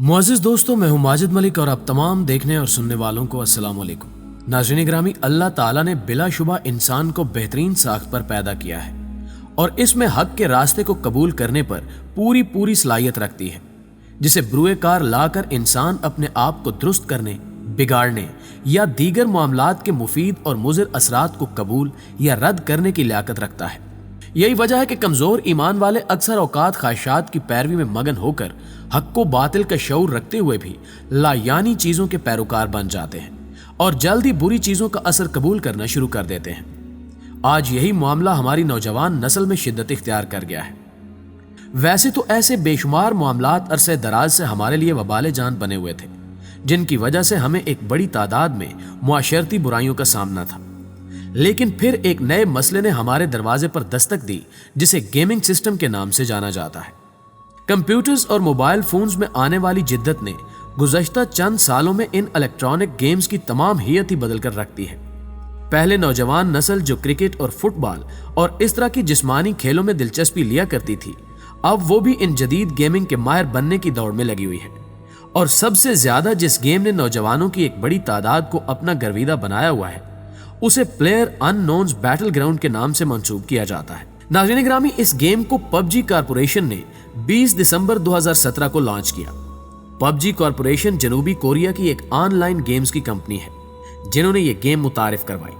मुअज़्ज़िज़ दोस्तों, मैं हूं माजिद मलिक और आप तमाम देखने और सुनने वालों को अस्सलाम वालेकुम। नाज़रीन ग्रामी, अल्लाह ताला ने बिलाशुबा इंसान को बेहतरीन साख्त पर पैदा किया है और इसमें हक के रास्ते को कबूल करने पर पूरी सलाहियत रखती है, जिसे ब्रुए कार लाकर इंसान अपने आप को दुरुस्त करने, बिगाड़ने या दीगर मामलात के मुफीद और मुज़िर असरात को कबूल या रद्द करने की लियाकत रखता है। यही वजह है कि कमजोर ईमान वाले अक्सर औकात ख्वाहिशात की पैरवी में मगन होकर हक को बातिल का शऊर रखते हुए भी लायानी चीजों के पैरोकार बन जाते हैं और जल्द ही बुरी चीजों का असर कबूल करना शुरू कर देते हैं। आज यही मामला हमारी नौजवान नस्ल में शिद्दत इख्तियार कर गया है। वैसे तो ऐसे बेशुमार मामलात अरसे दराज से हमारे लिए वबाले जान बने हुए थे, जिनकी वजह से हमें एक बड़ी तादाद में मुआशरती बुराइयों का सामना था। लेकिन फिर एक नए मसले ने हमारे दरवाजे पर दस्तक दी, जिसे गेमिंग सिस्टम के नाम से जाना जाता है। कंप्यूटर्स और मोबाइल फोन्स में आने वाली जिद्दत ने गुज़श्ता चंद सालों में इन इलेक्ट्रॉनिक गेम्स की तमाम हियत ही बदल कर रख दी है। पहले नौजवान नस्ल जो क्रिकेट और फुटबॉल और इस तरह की जिस्मानी खेलों में दिलचस्पी लिया करती थी, अब वो भी इन जदीद गेमिंग के माहिर बनने की दौड़ में लगी हुई है। और सबसे ज्यादा जिस गेम ने नौजवानों की एक बड़ी तादाद को अपना गर्विदा बनाया हुआ है, उसे प्लेयर अननोन्स बैटल ग्राउंड के नाम से मंसूब किया जाता है। नाज़रीन ग्रामी, इस गेम को पबजी कॉरपोरेशन ने 20 दिसंबर 2017 को लॉन्च किया। पबजी कॉरपोरेशन जनूबी कोरिया की एक ऑनलाइन गेम्स की कंपनी है, जिन्होंने ये गेम मुतारिफ करवाई,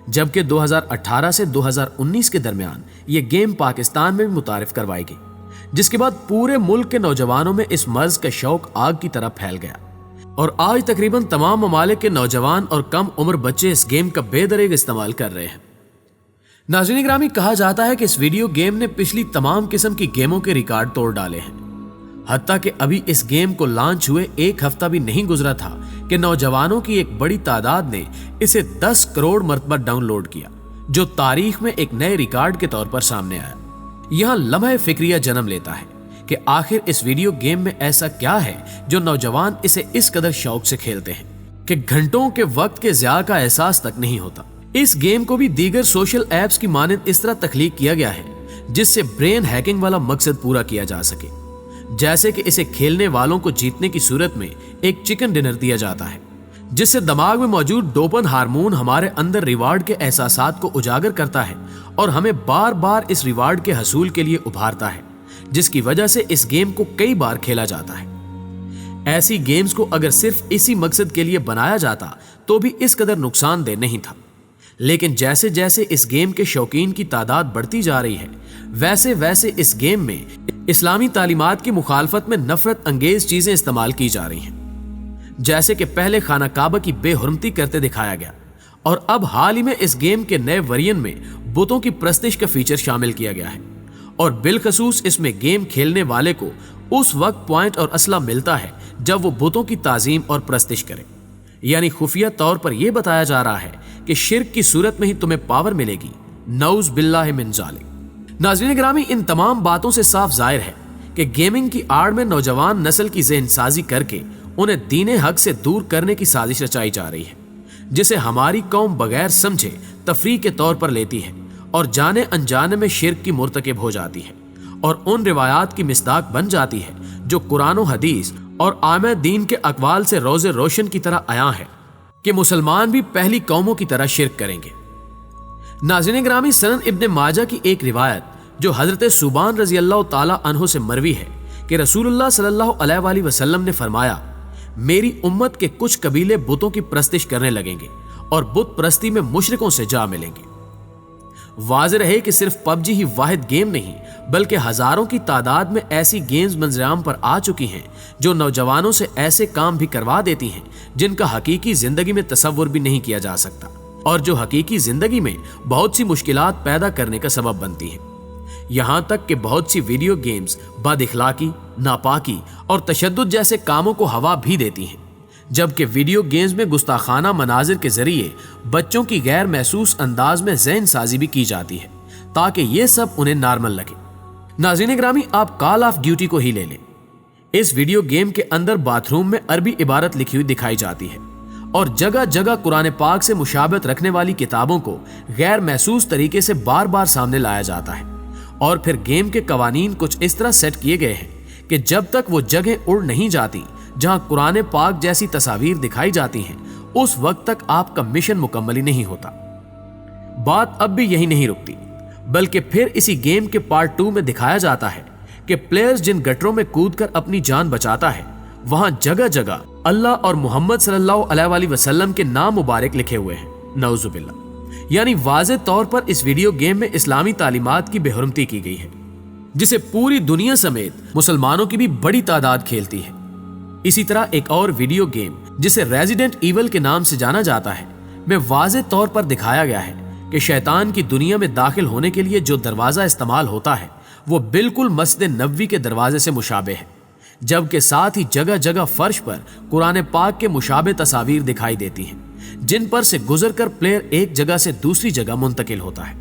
जबकि 2018 से 2019 के दरमियान ये गेम पाकिस्तान में भी मुतारिफ करवाई गई, जिसके बाद पूरे मुल्क के नौजवानों में इस मर्ज का शौक आग की तरह फैल गया और आज तकरीबन तमाम ममालिक के नौजवान और कम उम्र बच्चे इस गेम का बेदरेग इस्तेमाल कर रहे हैं। नाज़रीन ग्रामी, कहा जाता है कि इस वीडियो गेम ने पिछली तमाम किस्म की गेमों के रिकॉर्ड तोड़ डाले हैं। हत्ता कि अभी इस गेम को लॉन्च हुए एक हफ्ता भी नहीं गुजरा था कि नौजवानों की एक बड़ी तादाद ने इसे 10 करोड़ मरतबा डाउनलोड किया, जो तारीख में एक नए रिकॉर्ड के तौर पर सामने आया। यहाँ लम्हे फिक्रिया जन्म लेता है कि आखिर इस वीडियो गेम में ऐसा क्या है जो नौजवान इसे इस कदर शौक से खेलते हैं कि घंटों के वक्त के ज़िया का एहसास तक नहीं होता। इस गेम को भी दीगर सोशल एप्स की मानद इस तरह तख्लीक किया गया है जिससे ब्रेन हैकिंग वाला मकसद पूरा किया जा सके, जैसे कि इसे खेलने वालों को जीतने की सूरत में एक चिकन डिनर दिया जाता है, जिससे दिमाग में मौजूद डोपामिन हार्मोन हमारे अंदर रिवार्ड के एहसासात को उजागर करता है और हमें बार बार इस रिवार्ड के हसूल के लिए उभारता है, जिसकी वजह से इस गेम को कई बार खेला जाता है। ऐसी गेम्स को अगर सिर्फ इसी मकसद के लिए बनाया जाता तो भी इस कदर नुकसानदेह नहीं था, लेकिन जैसे जैसे इस गेम के शौकीन की तादाद बढ़ती जा रही है, वैसे वैसे इस गेम में इस्लामी तालीमात की मुखालफत में नफरत अंगेज चीजें इस्तेमाल की जा रही हैं, जैसे कि पहले खाना काबा की बेहुरमती करते दिखाया गया और अब हाल ही में इस गेम के नए वेरिएंट में बुतों की प्रस्तिश का फीचर शामिल किया गया है और बिलखसूस इसमें गेम खेलने वाले को उस वक्त पॉइंट और असला मिलता है जब वो बुतों की ताजीम और प्रस्तिश करे। यानी खुफिया तौर पर यह बताया जा रहा है कि शिर्क की सूरत में ही तुम्हें पावर मिलेगी, नऊज बिल्लाह मिन जालिक। नाज़रीन ग्रामी, इन तमाम बातों से साफ जाहिर है कि गेमिंग की आड़ में नौजवान नस्ल की ज़हनसाजी करके उन्हें दीन हक से दूर करने की साजिश रचाई जा रही है, जिसे हमारी कौम बगैर समझे तफरीह के तौर पर लेती है और जाने अनजाने में शिर्क की मुर्तकिब हो जाती है और उन रिवायात की मिस्दाक बन जाती है जो कुरान और हदीस और आमे दीन के अकवाल से रोज़े रोशन की तरह आया है कि मुसलमान भी पहली कौमों की तरह शिर्क करेंगे। नाज़रीन ग्रामी, सनन इब्ने माजा की एक रिवायत जो हजरत सुबान रजी अल्लाह ताला अन्हु से मरवी है कि रसूलुल्लाह सल्लल्लाहु अलैहि वसल्लम ने फरमाया, मेरी उम्मत के कुछ कबीले बुतों की प्रस्तिश करने लगेंगे और बुत प्रस्ती में मुशरिकों से जा मिलेंगे। वाज़ेह है कि सिर्फ पबजी ही वाहिद गेम नहीं, बल्कि हजारों की तादाद में ऐसी गेम्स मंजराम पर आ चुकी हैं जो नौजवानों से ऐसे काम भी करवा देती हैं जिनका हकीकी जिंदगी में तसव्वुर भी नहीं किया जा सकता और जो हकीकी जिंदगी में बहुत सी मुश्किलात पैदा करने का सबब बनती हैं। यहाँ तक कि बहुत सी वीडियो गेम्स बदइखलाकी, नापाकी और तशद्दुद जैसे कामों को हवा भी देती हैं, जबकि वीडियो गेम्स में गुस्ताखाना मनाजिर के जरिए बच्चों की गैर महसूस अंदाज में ज़हन साजी भी की जाती है ताकि ये सब उन्हें नॉर्मल लगे। नाज़रीन ग्रामी, आप कॉल ऑफ ड्यूटी को ही ले लें। इस वीडियो गेम के अंदर बाथरूम में अरबी इबारत लिखी हुई दिखाई जाती है और जगह जगह कुरान पाक से मुशाबहत रखने वाली किताबों को गैर महसूस तरीके से बार बार सामने लाया जाता है और फिर गेम के कवानीन कुछ इस तरह सेट किए गए हैं कि जब तक वो जगह उड़ नहीं जाती जहां कुरान पाक जैसी तस्वीर दिखाई जाती हैं, उस वक्त तक आपका मिशन मुकम्मल ही नहीं होता। बात अब भी यही नहीं रुकती, बल्कि फिर इसी गेम के पार्ट 2 में दिखाया जाता है कि प्लेयर्स जिन गटरों में कूदकर अपनी जान बचाता है, वहां जगह जगह अल्लाह और मोहम्मद सल्लल्लाहु अलैहि वसल्लम के नाम मुबारक लिखे हुए हैं। नऊजुबिल्लाह। यानी वाज़े तौर पर इस वीडियो गेम में इस्लामी तालीमात की बेहुरमती की गई है, जिसे पूरी दुनिया समेत मुसलमानों की भी बड़ी तादाद खेलती है। इसी तरह एक और वीडियो गेम जिसे रेजिडेंट ईवल के नाम से जाना जाता है, में वाज़े तौर पर दिखाया गया है कि शैतान की दुनिया में दाखिल होने के लिए जो दरवाजा इस्तेमाल होता है वो बिल्कुल मस्जिद नबवी के दरवाजे से मुशाबे है, जबकि साथ ही जगह जगह फर्श पर कुरान पाक के मुशाबे तस्वीर दिखाई देती हैं, जिन पर से गुजरकर प्लेयर एक जगह से दूसरी जगह मुंतकिल होता है।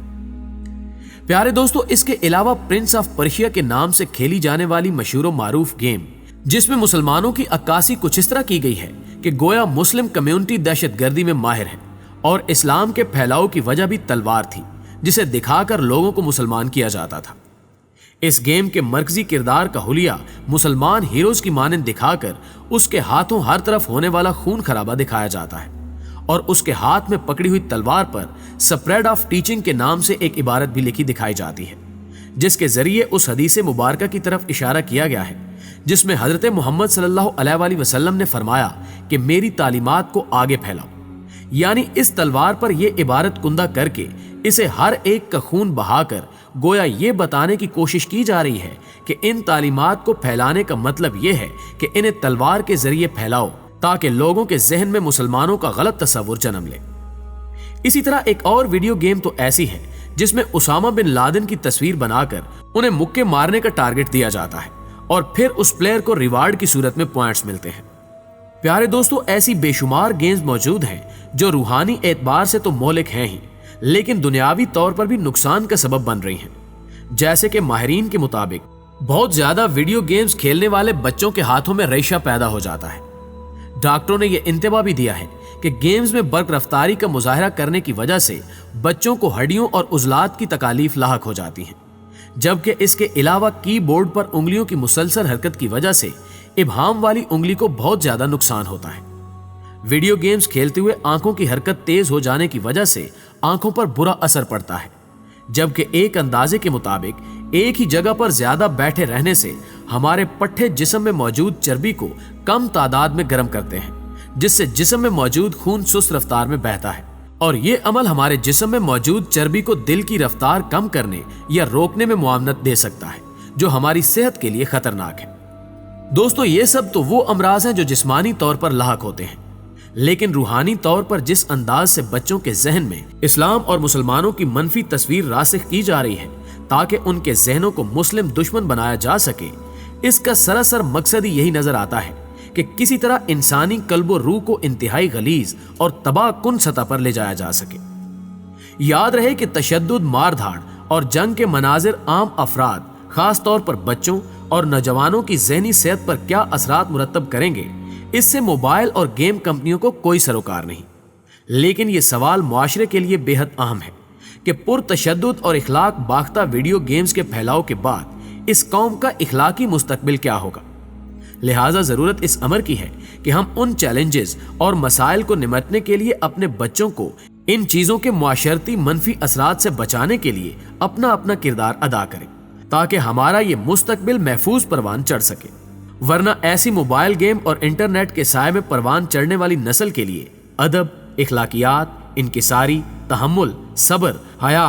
प्यारे दोस्तों, इसके अलावा प्रिंस ऑफ पर्शिया के नाम से खेली जाने वाली मशहूर व मारूफ गेम, जिसमें मुसलमानों की अक्कासी कुछ इस तरह की गई है कि गोया मुस्लिम कम्युनिटी दहशतगर्दी में माहिर है और इस्लाम के फैलाव की वजह भी तलवार थी, जिसे दिखाकर लोगों को मुसलमान किया जाता था। इस गेम के मरकजी किरदार का हुलिया मुसलमान हीरोज की मानंद दिखाकर उसके हाथों हर तरफ होने वाला खून खराबा दिखाया जाता है और उसके हाथ में पकड़ी हुई तलवार पर स्प्रेड ऑफ टीचिंग के नाम से एक इबारत भी लिखी दिखाई जाती है, जिसके जरिए उस हदीस मुबारका की तरफ इशारा किया गया है जिसमें हजरत मोहम्मद सल्लल्लाहु अलैहि वसल्लम ने फरमाया कि मेरी तालीमात को आगे फैलाओ। यानी इस तलवार पर यह इबारत कुंदा करके इसे हर एक का खून बहाकर गोया ये बताने की कोशिश की जा रही है कि इन तालीमात को फैलाने का मतलब यह है कि इन्हें तलवार के जरिए फैलाओ ताकि लोगों के जहन में मुसलमानों का गलत तस्वुर जन्म ले। इसी तरह एक और वीडियो गेम तो ऐसी है जिसमें उसामा बिन लादेन की तस्वीर बनाकर उन्हें मुक्के मारने का टारगेट दिया जाता है और फिर उस प्लेयर को रिवार्ड की सूरत में पॉइंट्स मिलते हैं। प्यारे दोस्तों, ऐसी बेशुमार गेम्स मौजूद हैं जो रूहानी एतबार से तो मौलिक हैं ही, लेकिन दुनियावी तौर पर भी नुकसान का सबब बन रही हैं। जैसे कि माहिरीन के मुताबिक बहुत ज्यादा वीडियो गेम्स खेलने वाले बच्चों के हाथों में रेशा पैदा हो जाता है। डॉक्टरों ने यह इंतबा भी दिया है कि गेम्स में बर्क रफ्तारी का मुजाहरा करने की वजह से बच्चों को हड्डियों और उजलात की तकालीफ लाहक हो जाती हैं, जबकि इसके अलावा कीबोर्ड पर उंगलियों की मुसलसल हरकत की वजह से इब्हाम वाली उंगली को बहुत ज्यादा नुकसान होता है। वीडियो गेम्स खेलते हुए आंखों की हरकत तेज हो जाने की वजह से आंखों पर बुरा असर पड़ता है, जबकि एक अंदाजे के मुताबिक एक ही जगह पर ज्यादा बैठे रहने से हमारे पट्टे जिस्म में मौजूद चर्बी को कम तादाद में गर्म करते हैं, जिससे जिस्म में मौजूद खून सुस्त रफ्तार में बहता है और ये अमल हमारे जिस्म में मौजूद चर्बी को दिल की रफ्तार कम करने या रोकने में मुआवनत दे सकता है, जो हमारी सेहत के लिए खतरनाक है। दोस्तों, ये सब तो वो अमराज हैं जो जिस्मानी तौर पर लाहक होते हैं, लेकिन रूहानी तौर पर जिस अंदाज से बच्चों के जहन में इस्लाम और मुसलमानों की मनफी तस्वीर रासिख की जा रही है ताकि उनके जहनों को मुस्लिम दुश्मन बनाया जा सके, इसका सरासर मकसद ही यही नजर आता है कि किसी तरह इंसानी कल्बो रूह को इंतहाई गलीज और तबाह कुन सतह पर ले जाया जा सके। याद रहे कि तशद्दुद, मारधाड़ और जंग के मनाजिर आम अफराद, खास तौर पर बच्चों और नौजवानों की ज़हनी सेहत पर क्या असरात मुरतब करेंगे, इससे मोबाइल और गेम कंपनियों को कोई सरोकार नहीं। लेकिन ये सवाल मुआशरे के लिए बेहद अहम है कि पुरतशद्दुद और इखलाक बाख्ता वीडियो गेम्स के फैलाव के बाद इस कौम का इखलाकी मुस्तकबिल क्या होगा। लिहाजा जरूरत इस अमर की है कि हम उन चैलेंजेस और मसाइल को निमटने के लिए अपने बच्चों को इन चीजों के मुआशरती मनफी असरात से बचाने के लिए अपना अपना किरदार अदा करें, ताकि हमारा ये मुस्तकबिल महफूज परवान चढ़ सके। वरना ऐसी मोबाइल गेम और इंटरनेट के साए में परवान चढ़ने वाली नस्ल के लिए अदब, इखलाकियात, इनकिसारी, तहम्मुल, सब्र, हया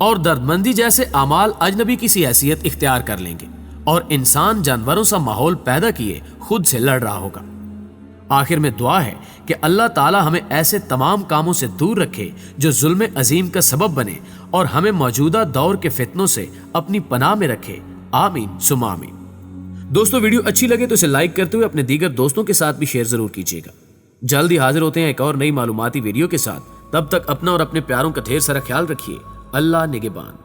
और दर्दमंदी जैसे आमाल अजनबी की सी हैसियत इख्तियार कर लेंगे और इंसान जानवरों सा माहौल पैदा किए खुद से लड़ रहा होगा। आखिर में दुआ है कि अल्लाह ताला हमें ऐसे तमाम कामों से दूर रखे जो जुल्म अजीम का सबब बने और हमें मौजूदा दौर के फितनों से अपनी पनाह में रखे। आमीन सुमा आमीन। दोस्तों, वीडियो अच्छी लगे तो इसे लाइक करते हुए अपने दीगर दोस्तों के साथ भी शेयर जरूर कीजिएगा। जल्द ही हाजिर होते हैं एक और नई मालूमाती वीडियो के साथ। तब तक अपना और अपने प्यारों का ढेर सारा ख्याल रखिए। अल्लाह निगहबान।